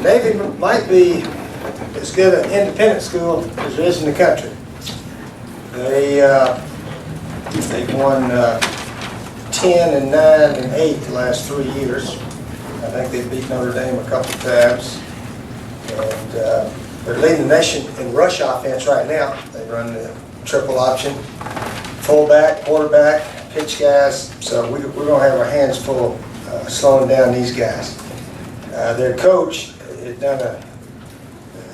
Navy might be as good an independent school as there is in the country. They've won 10 and 9 and 8 the last 3 years. I think they've beat Notre Dame a couple of times. And they're leading the nation in rush offense right now. They run the triple option, fullback, quarterback, pitch guys. So we're going to have our hands full slowing down these guys. Their coach has done an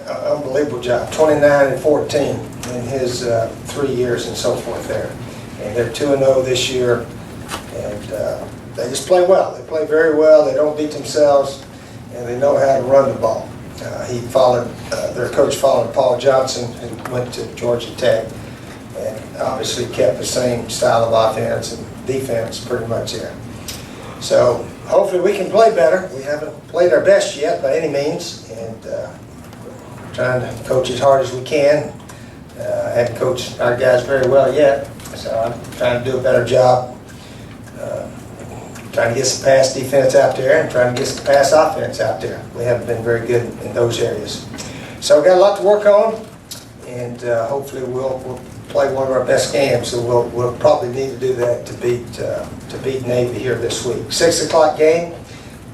unbelievable job, 29 and 14 in his 3 years and so forth there. And they're 2-0 this year, and they just play well. They play very well. They don't beat themselves, and they know how to run the ball. Their coach followed Paul Johnson, who went to Georgia Tech, and obviously kept the same style of offense and defense pretty much there. So hopefully we can play better. We haven't played our best yet by any means, and trying to coach as hard as we can. I haven't coached our guys very well yet, so I'm trying to do a better job trying to get some pass defense out there and trying to get some pass offense out there. We haven't been very good in those areas. So we've got a lot to work on, and hopefully we'll play one of our best games. So we'll probably need to do that to beat Navy here this week. 6 o'clock game.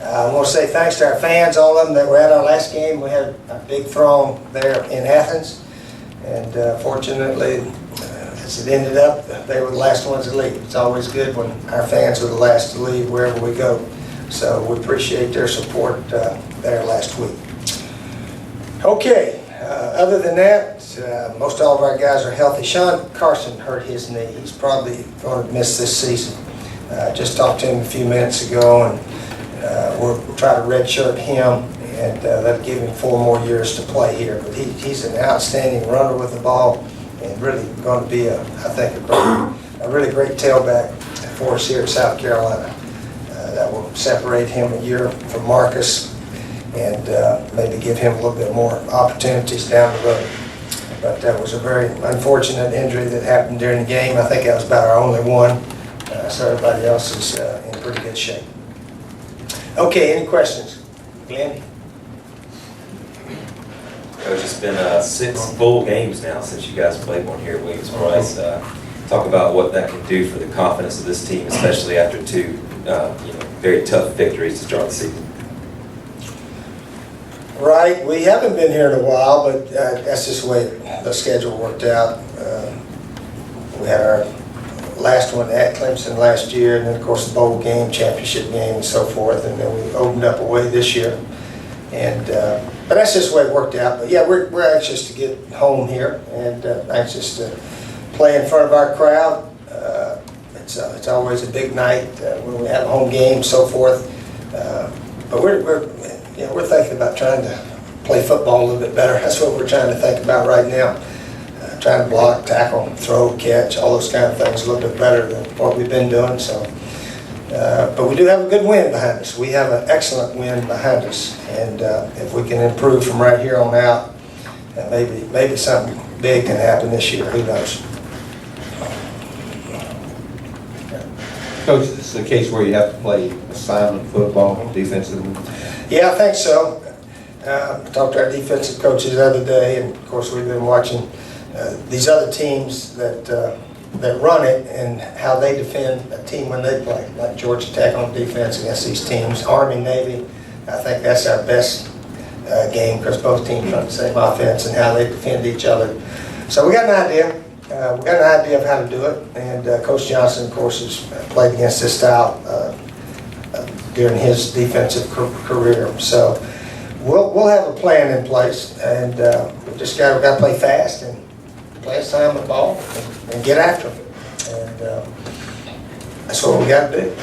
I want to say thanks to our fans, all of them that were at our last game. We had a big throng there in Athens, and fortunately, as it ended up, they were the last ones to leave. It's always good when our fans are the last to leave wherever we go. So we appreciate their support there last week. Okay, other than that, most all of our guys are healthy. Sean Carson hurt his knee. He's probably going to miss this season. Just talked to him a few minutes ago, and we'll try to redshirt him, and that'll give him 4 more years to play here. But he's an outstanding runner with the ball, and really going to be, I think, a really great tailback for us here in South Carolina. That will separate him a year from Marcus, and maybe give him a little bit more opportunities down the road. But that was a very unfortunate injury that happened during the game. I think that was about our only one. So everybody else is in pretty good shape. Okay, any questions? Glenn? Coach, it's been 6 full games now since you guys played one here at Williams-Brice. Talk about what that can do for the confidence of this team, especially after 2 very tough victories to start the season. Right, we haven't been here in a while, but that's just the way the schedule worked out. We had our last one at Clemson last year, and then of course the bowl game, championship game, and so forth, and then we opened up away this year. And but that's just the way it worked out. But yeah, we're anxious to get home here, and anxious to play in front of our crowd. It's always a big night when we have a home game, so forth. But we're thinking about trying to play football a little bit better. That's what we're trying to think about right now. Trying to block, tackle, throw, catch, all those kind of things a little bit better than what we've been doing. So, but we do have a good win behind us. We have an excellent win behind us, and if we can improve from right here on out, maybe something big can happen this year. Who knows? Coach, this is a case where you have to play assignment football defensively. Yeah, I think so. I talked to our defensive coaches the other day, and of course we've been watching these other teams that run it and how they defend a team when they play, like Georgia Tech on defense against these teams. Army, Navy, I think that's our best game because both teams run the same offense and how they defend each other. So we got an idea. We got an idea of how to do it, and Coach Johnson, of course, has played against this style during his defensive career. So we'll have a plan in place, and we just got to play fast and play assignment ball and get after it. And that's what we got to do.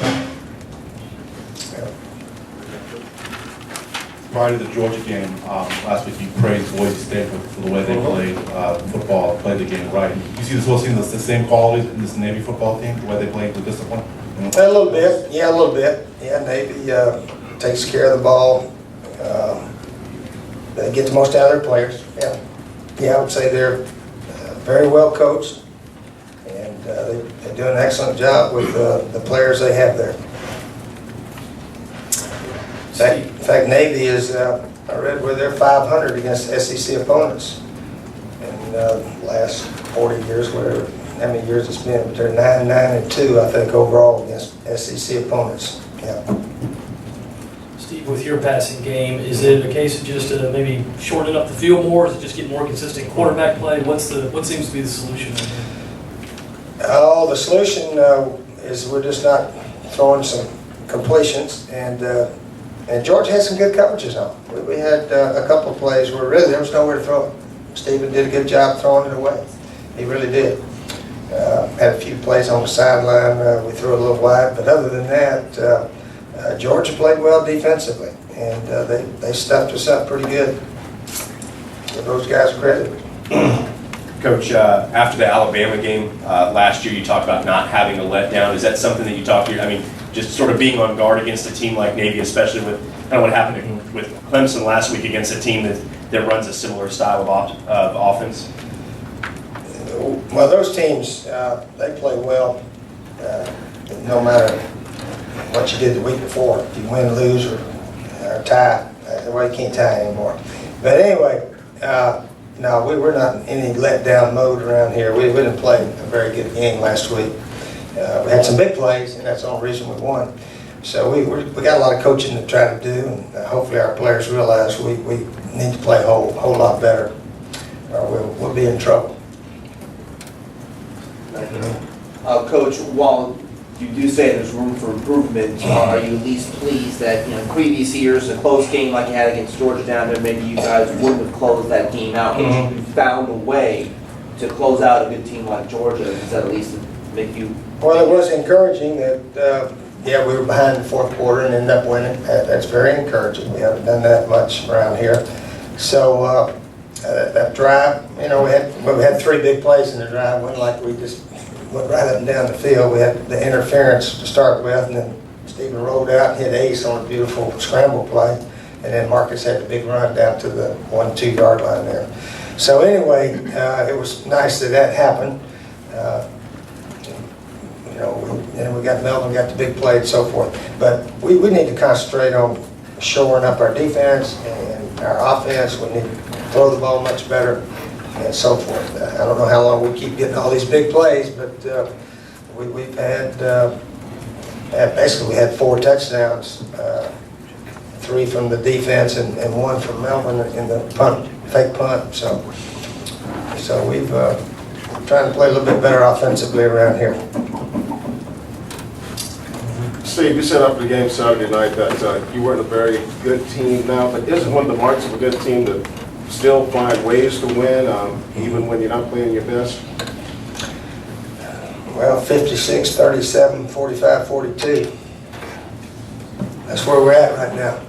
Prior to the Georgia game, last week you praised Boise State for the way they played football, played the game right. You see this whole team, the same qualities in this Navy football team, the way they played with discipline? A little bit, yeah, a little bit. Yeah, Navy takes care of the ball. They get the most out of their players. Yeah, I would say they're very well coached, and they do an excellent job with the players they have there. In fact, Navy is I read where they're 500 against SEC opponents in the last 40 years, whatever, how many years it's been. But they're 9-2, I think, overall against SEC opponents. Yeah. Steve, with your passing game, is it a case of just maybe shortening up the field more? Is it just get more consistent quarterback play? What seems to be the solution? Oh, the solution is we're just not throwing some completions, and Georgia had some good coverages on. We had a couple of plays where really there was nowhere to throw it. Stephen did a good job throwing it away. He really did. Had a few plays on the sideline. We threw a little wide, but other than that, Georgia played well defensively, and they stuffed us up pretty good. Give those guys credit. Coach, after the Alabama game last year, you talked about not having a letdown. Is that something that you talked to? I mean, just sort of being on guard against a team like Navy, especially with kind of what happened with Clemson last week against a team that runs a similar style of offense. Well, those teams, they play well, no matter what you did the week before. If you win, lose, or tie, well, you can't tie anymore. But anyway, no, we're not in any letdown mode around here. We didn't play a very good game last week. We had some big plays, and that's the only reason we won. So we got a lot of coaching to try to do, and hopefully our players realize we need to play a whole lot better, or we'll be in trouble. Coach, while you do say there's room for improvement, are you at least pleased that, in previous years, a close game like you had against Georgia down there, maybe you guys wouldn't have closed that game out, but you found a way to close out a good team like Georgia? Does that at least make you... Well, it was encouraging that, yeah, we were behind the fourth quarter and ended up winning. That's very encouraging. We haven't done that much around here. So that drive, we had three big plays in the drive. It wasn't like we just went right up and down the field. We had the interference to start with, and then Stephen rolled out and hit ace on a beautiful scramble play, and then Marcus had the big run down to the 1-2 yard line there. So anyway, it was nice that happened. And we got Melvin, got the big play and so forth. But we need to concentrate on shoring up our defense and our offense. We need to throw the ball much better and so forth. I don't know how long we keep getting all these big plays, but we've had, basically we had 4 touchdowns, 3 from the defense and 1 from Melvin in the fake punt. So we've trying to play a little bit better offensively around here. Steve, you set up the game Saturday night that you weren't a very good team now, but isn't one of the marks of a good team to still find ways to win, even when you're not playing your best? Well, 56, 37, 45, 42. That's where we're at right now.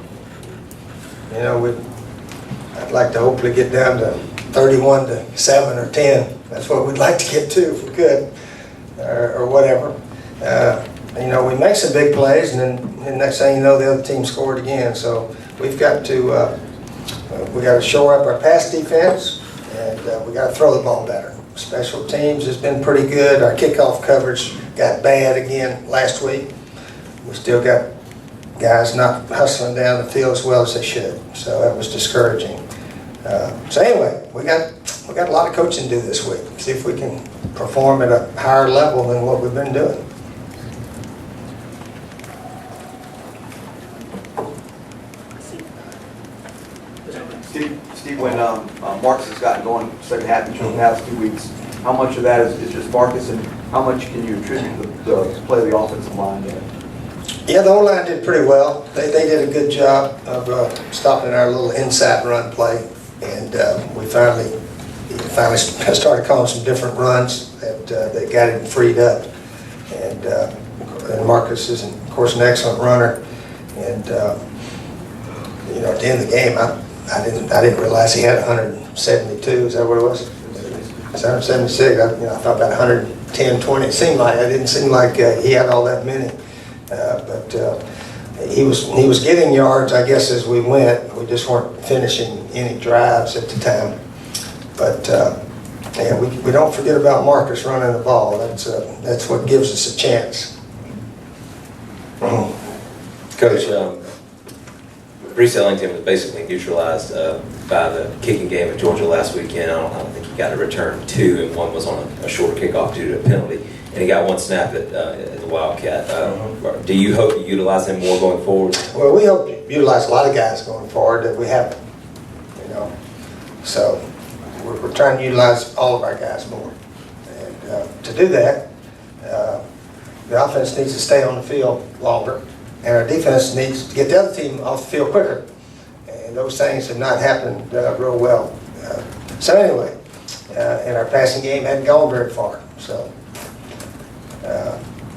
I'd like to hopefully get down to 31 to 7 or 10. That's what we'd like to get to if we could, or whatever. We make some big plays, and then next thing you know, the other team scored again. So we've got to shore up our pass defense, and we got to throw the ball better. Special teams has been pretty good. Our kickoff coverage got bad again last week. We still got guys not hustling down the field as well as they should. So that was discouraging. So anyway, we got a lot of coaching to do this week. See if we can perform at a higher level than what we've been doing. Steve, when Marcus has gotten going second half in the past 2 weeks, how much of that is just Marcus, and how much can you attribute the play of the offensive line there? Yeah, the O-line did pretty well. They did a good job of stopping our little inside run play, and we finally started calling some different runs that got him freed up. And Marcus is, of course, an excellent runner. And at the end of the game, I didn't realize he had 172. Is that what it was? It's 176. I thought about 110, 20. It didn't seem like he had all that many. But he was getting yards, I guess, as we went. We just weren't finishing any drives at the time. But we don't forget about Marcus running the ball. That's what gives us a chance. Coach, Bruce Ellington was basically neutralized by the kicking game of Georgia last weekend. I don't think he got a return 2, and one was on a short kickoff due to a penalty. And he got one snap at the Wildcat. Do you hope you utilize him more going forward? Well, we hope to utilize a lot of guys going forward that we haven't, you know. So we're trying to utilize all of our guys more. And to do that, the offense needs to stay on the field longer, and our defense needs to get the other team off the field quicker. And those things have not happened real well. So anyway, and our passing game hadn't gone very far. So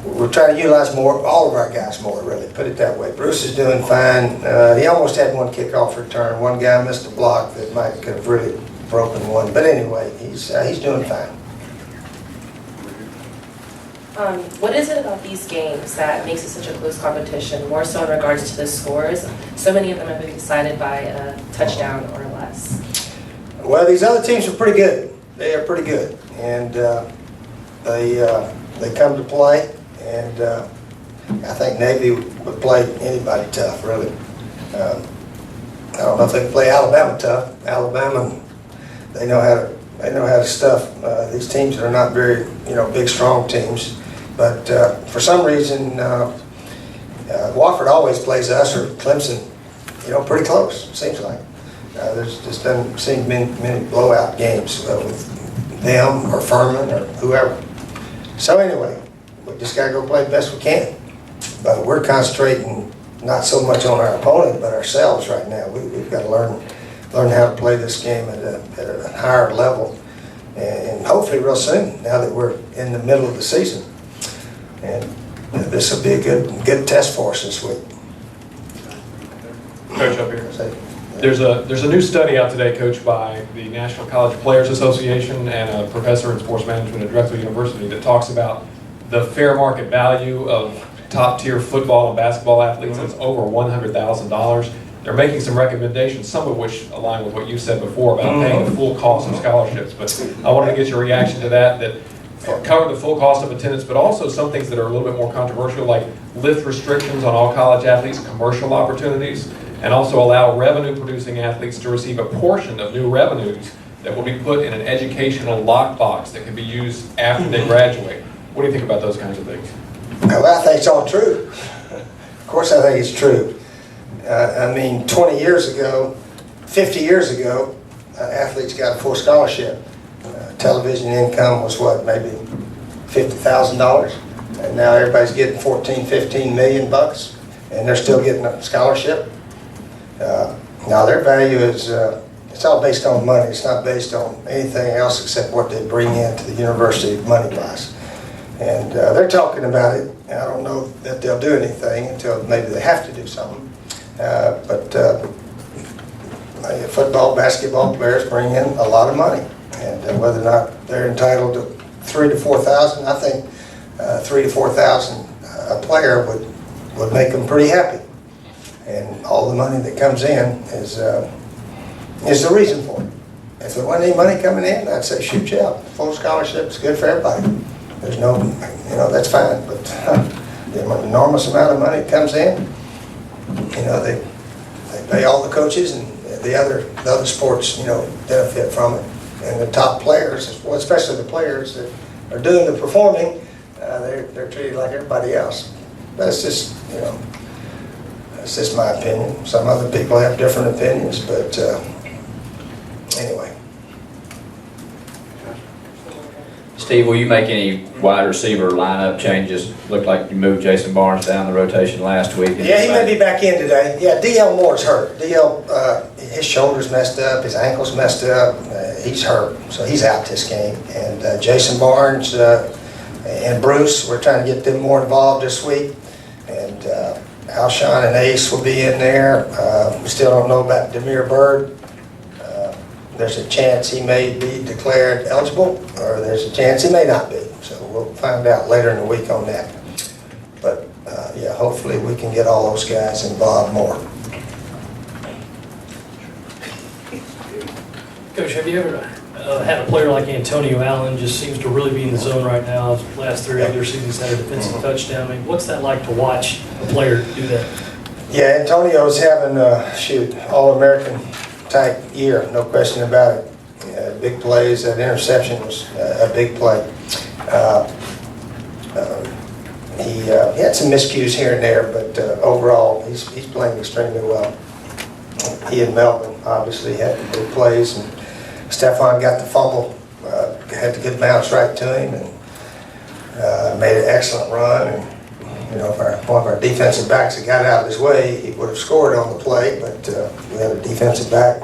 we're trying to utilize all of our guys more, really, put it that way. Bruce is doing fine. He almost had one kickoff return. One guy missed a block that might could have really broken one. But anyway, he's doing fine. What is it about these games that makes it such a close competition, more so in regards to the scores? So many of them have been decided by a touchdown or less. Well, these other teams are pretty good. They are pretty good. And they come to play. And I think Navy would play anybody tough, really. I don't know if they can play Alabama tough. Alabama, they know how to stuff these teams that are not very, big, strong teams. But for some reason, Wofford always plays us or Clemson, pretty close, seems like. There's just doesn't seem many blowout games with them or Furman or whoever. So anyway, we just got to go play the best we can. But we're concentrating not so much on our opponent, but ourselves right now. We've got to learn how to play this game at a higher level. And hopefully real soon, now that we're in the middle of the season. And this will be a good test for us this week. Coach, up here. There's a new study out today, Coach, by the National College Players Association and a professor in sports management at Drexel University that talks about the fair market value of top-tier football and basketball athletes. It's over $100,000. They're making some recommendations, some of which align with what you said before about paying the full cost of scholarships. But I wanted to get your reaction to that cover the full cost of attendance, but also some things that are a little bit more controversial, like lift restrictions on all college athletes' commercial opportunities, and also allow revenue-producing athletes to receive a portion of new revenues that will be put in an educational lockbox that can be used after they graduate. What do you think about those kinds of things? Well, I think it's all true. Of course I think it's true. 20 years ago, 50 years ago, athletes got a full scholarship. Television income was what, maybe $50,000? And now everybody's getting 14, 15 million bucks, and they're still getting a scholarship. Now their value is, it's all based on money. It's not based on anything else except what they bring into the university money-wise. And they're talking about it. I don't know that they'll do anything until maybe they have to do something. But football, basketball players bring in a lot of money. And whether or not they're entitled to $3,000 to $4,000, I think $3,000 to $4,000 a player would make them pretty happy. And all the money that comes in is the reason for it. If there wasn't any money coming in, I'd say shoot you out. Full scholarship is good for everybody. There's no, that's fine. But the enormous amount of money that comes in, they pay all the coaches, and the other sports, benefit from it. And the top players, well, especially the players that are doing the performing, they're treated like everybody else. That's just, that's just my opinion. Some other people have different opinions, but anyway. Steve, will you make any wide receiver lineup changes? Looked like you moved Jason Barnes down the rotation last week. Yeah, he may be back in today. Yeah, D.L. Moore's hurt. D.L., his shoulder's messed up, his ankle's messed up. He's hurt, so he's out this game. And Jason Barnes and Bruce, we're trying to get them more involved this week. And Alshon and Ace will be in there. We still don't know about Demir Bird. There's a chance he may be declared eligible, or there's a chance he may not be. So we'll find out later in the week on that. But yeah, hopefully we can get all those guys involved more. Coach, have you ever had a player like Antonio Allen, just seems to really be in the zone right now? His last 3 regular seasons had a defensive touchdown. I mean, what's that like to watch a player do that? Yeah, Antonio's having All-American type year, no question about it. Big plays, that interception was a big play. He had some miscues here and there, but overall, he's playing extremely well. He and Melvin obviously had big plays, and Stephon got the fumble, had the good bounce right to him, and made an excellent run. And you know, if one of our defensive backs had got out of his way, he would have scored on the play, but we had a defensive back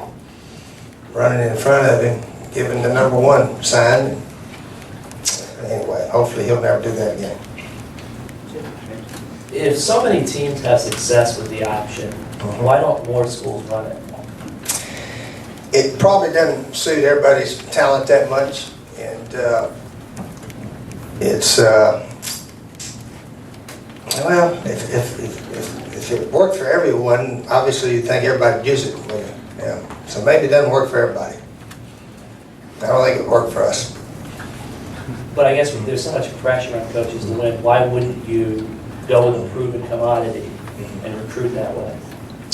running in front of him, giving the #1 sign. Anyway, hopefully he'll never do that again. If so many teams have success with the option, why don't more schools run it? It probably doesn't suit everybody's talent that much, and it's well, if it worked for everyone, obviously you'd think everybody would use it. Yeah. So maybe it doesn't work for everybody. I don't think it worked for us. But I guess there's so much pressure on coaches to win, why wouldn't you go with a proven commodity and recruit that way?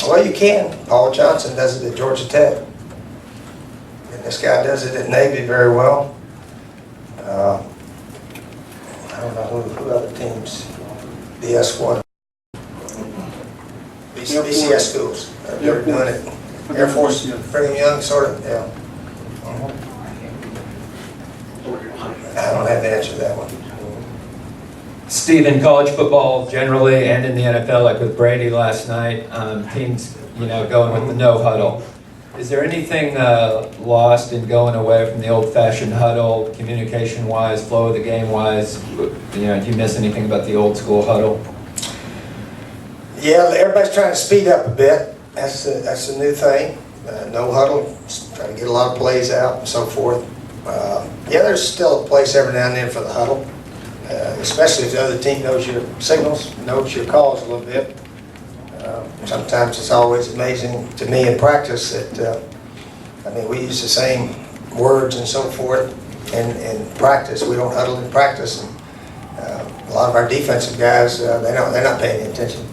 Well, you can. Paul Johnson does it at Georgia Tech. And this guy does it at Navy very well. I don't know who other teams. BS1. BCS schools. They're doing it. Air Force, Brigham Young, sort of, yeah. I don't have the answer to that one. Steve, in college football generally and in the NFL, like with Brady last night, teams, going with the no huddle. Is there anything lost in going away from the old-fashioned huddle, communication-wise, flow of the game-wise? Do you miss anything about the old-school huddle? Yeah, everybody's trying to speed up a bit. That's a new thing. No huddle, trying to get a lot of plays out and so forth. Yeah, there's still a place every now and then for the huddle, especially if the other team knows your signals, knows your calls a little bit. Sometimes it's always amazing to me in practice that, we use the same words and so forth in practice. We don't huddle in practice. And, a lot of our defensive guys, they're not paying attention.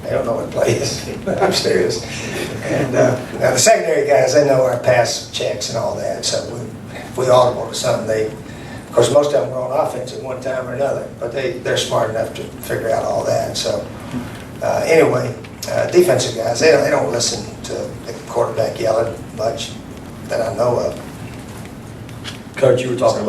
They don't know what play is. I'm serious. And now the secondary guys, they know our pass checks and all that. So if we audible to something, of course, most of them are on offense at one time or another, but they're smart enough to figure out all that. So anyway, defensive guys, they don't listen to the quarterback yelling much that I know of. Coach, you were talking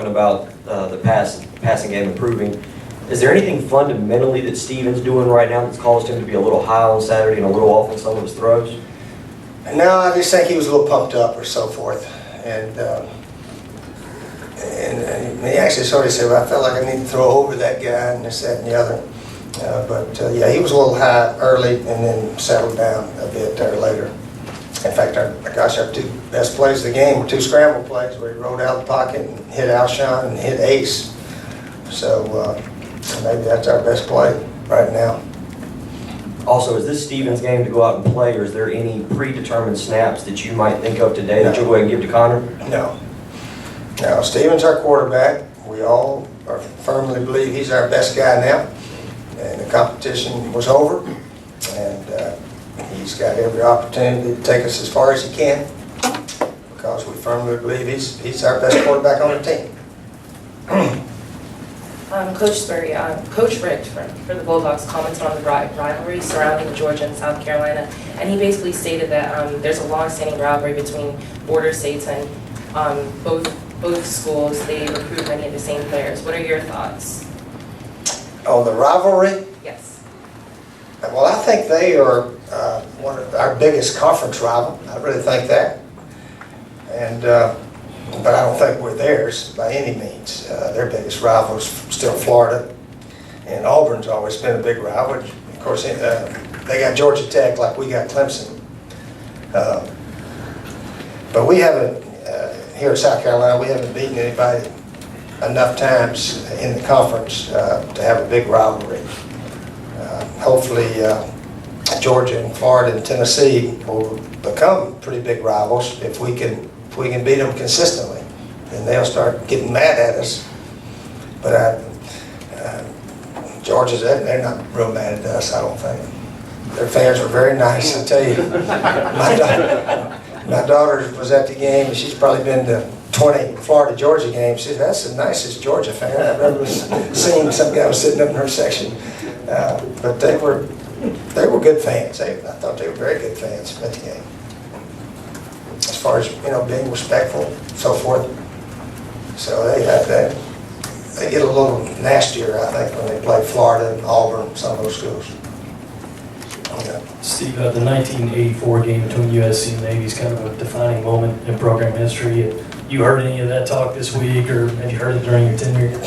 about the passing game improving. Is there anything fundamentally that Steven's doing right now that's caused him to be a little high on Saturday and a little off on some of his throws? No, I just think he was a little pumped up or so forth. And he actually sort of said, well, I felt like I need to throw over that guy and this, that, and the other. Yeah, he was a little high early and then settled down a bit there later. In fact, our two best plays of the game were two scramble plays where he rolled out of the pocket and hit Alshon and hit Ace. So maybe that's our best play right now. Also, is this Stevens' game to go out and play, or is there any predetermined snaps that you might think of today that you'll go ahead and give to Connor? No. No, Stevens our quarterback. We all firmly believe he's our best guy now. And the competition was over. And he's got every opportunity to take us as far as he can because we firmly believe he's our best quarterback on the team. Coach Spurrier, Coach Rick for the Bulldogs commented on the rivalry surrounding Georgia and South Carolina, and he basically stated that there's a long-standing rivalry between border states and both schools. They recruit many of the same players. What are your thoughts? On the rivalry? Yes. Well, I think they are one of our biggest conference rival. I really think that. And but I don't think we're theirs by any means. Their biggest rival is still Florida, and Auburn's always been a big rival. Of course, they got Georgia Tech like we got Clemson. But we haven't, here in South Carolina, we haven't beaten anybody enough times in the conference to have a big rivalry. Hopefully, Georgia and Florida and Tennessee will become pretty big rivals if we can beat them consistently. Then they'll start getting mad at us. But Georgia's, they're not real mad at us, I don't think. Their fans were very nice, I tell you. My daughter was at the game, and she's probably been to 20 Florida-Georgia games. She said, that's the nicest Georgia fan I've ever seen. Some guy was sitting up in her section. But they were good fans. I thought they were very good fans at the game. As far as, being respectful, so forth. So they get a little nastier, I think, when they play Florida and Auburn, some of those schools. Steve, the 1984 game between USC and Navy is kind of a defining moment in program history. You heard any of that talk this week, or have you heard it during your tenure?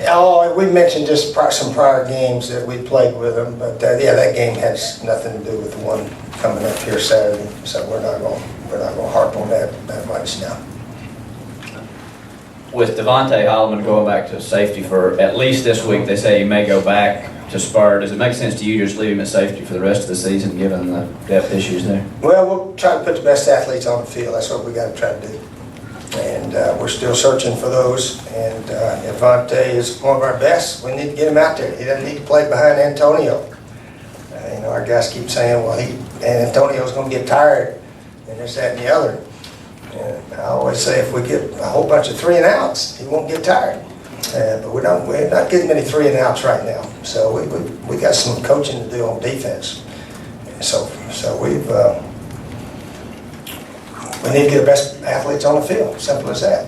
Oh, we mentioned just some prior games that we played with them, but yeah, that game has nothing to do with the one coming up here Saturday. So we're not going to harp on that much now. With Devontae Holloman going back to safety for at least this week, they say he may go back to Spur. Does it make sense to you just leave him at safety for the rest of the season, given the depth issues there? Well, we'll try to put the best athletes on the field. That's what we got to try to do. And we're still searching for those. And Devontae is one of our best. We need to get him out there. He doesn't need to play behind Antonio. Our guys keep saying, well, Antonio's going to get tired, and this, that, and the other. And I always say if we get a whole bunch of 3 and outs, he won't get tired. But we're not getting many 3 and outs right now. So we got some coaching to do on defense. So we need to get the best athletes on the field. Simple as that.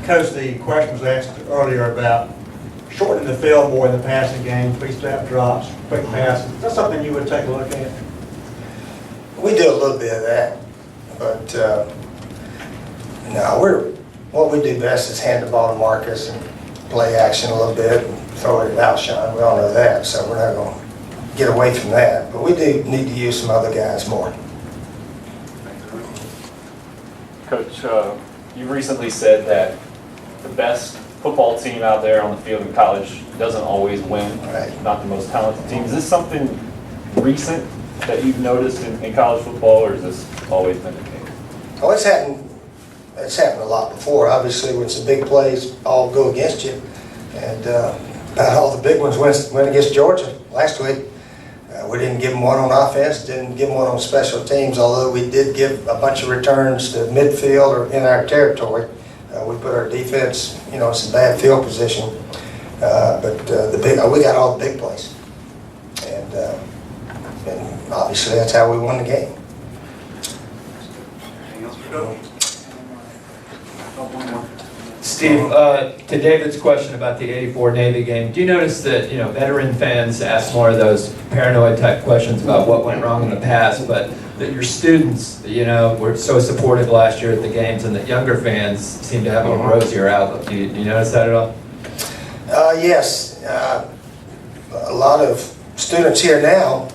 Coach, the question was asked earlier about shortening the field more in the passing game, 3-step drops, quick passes. Is that something you would take a look at? We do a little bit of that, but no, what we do best is hand the ball to Marcus and play action a little bit and throw it at Alshon. We all know that, so we're not going to get away from that. But we do need to use some other guys more. Coach, you recently said that the best football team out there on the field in college doesn't always win, right. Not the most talented team. Is this something recent that you've noticed in college football, or has this always been the case? Oh, it's happened a lot before. Obviously, when some big plays all go against you, and about all the big ones went against Georgia last week. We didn't give them one on offense, didn't give them one on special teams, although we did give a bunch of returns to midfield or in our territory. We put our defense, in some bad field position, but we got all the big plays, and obviously that's how we won the game. Steve, to David's question about the '84 Navy game, do you notice that veteran fans ask more of those paranoid type questions about what went wrong in the past, but that your students, were so supportive last year at the games, and that younger fans seem to have a rosier outlook? Do you notice that at all? Yes, a lot of students here now.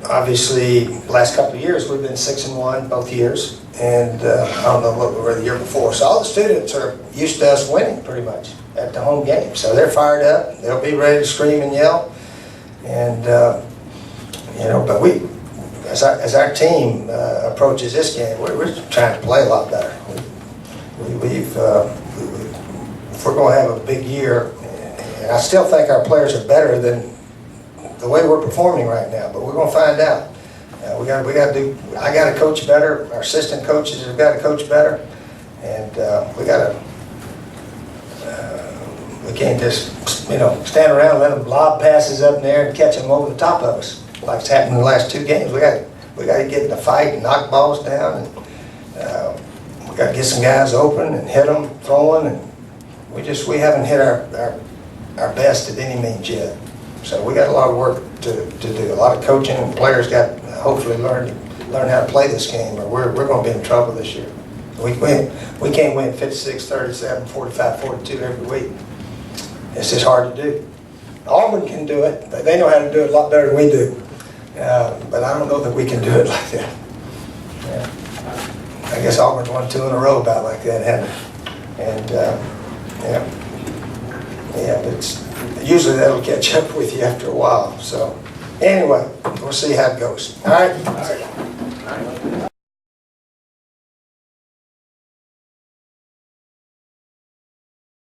Obviously, the last couple of years we've been 6-1 both years. And I don't know what we were the year before. So all the students are used to us winning pretty much at the home game. So they're fired up. They'll be ready to scream and yell. And, but we, as our team approaches this game, we're trying to play a lot better. If we're going to have a big year, and I still think our players are better than the way we're performing right now, but we're going to find out. I got to coach better. Our assistant coaches have got to coach better, and we can't just stand around and let them lob passes up in there and catch them over the top of us like it's happened in the last 2 games. We got to get in the fight and knock balls down, and we got to get some guys open and hit them throwing, and we haven't hit our best at any means yet. So we got a lot of work to do. A lot of coaching, and players got to hopefully learn how to play this game, or we're going to be in trouble this year. We can't win 56, 37, 45, 42 every week. It's just hard to do. Auburn can do it. They know how to do it a lot better than we do. But I don't know that we can do it like that. Yeah. I guess Auburn's won 2 in a row about like that, hasn't it? And but usually that'll catch up with you after a while. So anyway, we'll see how it goes. All right.